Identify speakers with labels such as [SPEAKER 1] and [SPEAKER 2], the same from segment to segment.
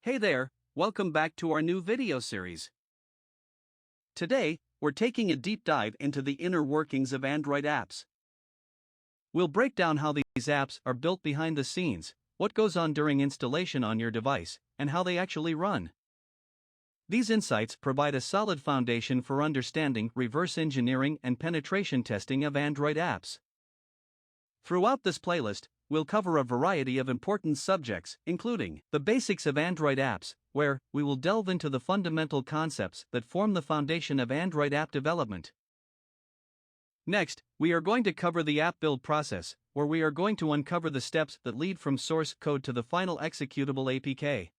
[SPEAKER 1] Hey there, welcome back to our new video series. Today, we're taking a deep dive into the inner workings of Android apps. We'll break down how these apps are built behind the scenes, what goes on during installation on your device, and how they actually run. These insights provide a solid foundation for understanding reverse engineering and penetration testing of Android apps. Throughout this playlist, we'll cover a variety of important subjects, including the basics of Android apps, where we will delve into the fundamental concepts that form the foundation of Android app development. Next, we are going to cover the app build process, where we are going to uncover the steps that lead from source code to the final executable APK.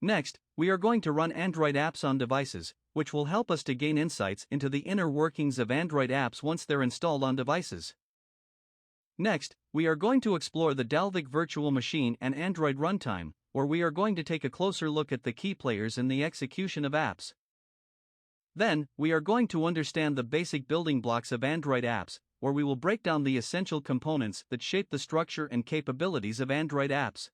[SPEAKER 1] Next, we are going to run Android apps on devices, which will help us to gain insights into the inner workings of Android apps once they're installed on devices. Next, we are going to explore the Dalvik virtual machine and Android runtime, where we are going to take a closer look at the key players in the execution of apps. Then, we are going to understand the basic building blocks of Android apps, where we will break down the essential components that shape the structure and capabilities of Android apps.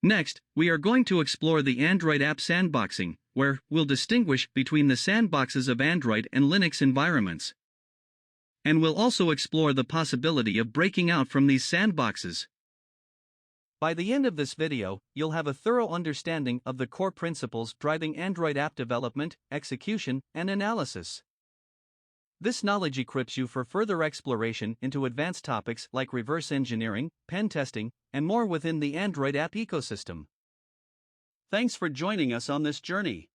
[SPEAKER 1] Next, we are going to explore the Android app sandboxing, where we'll distinguish between the sandboxes of Android and Linux environments. And we'll also explore the possibility of breaking out from these sandboxes. By the end of this video, you'll have a thorough understanding of the core principles driving Android app development, execution, and analysis. This knowledge equips you for further exploration into advanced topics like reverse engineering, pen testing, and more within the Android app ecosystem. Thanks for joining us on this journey.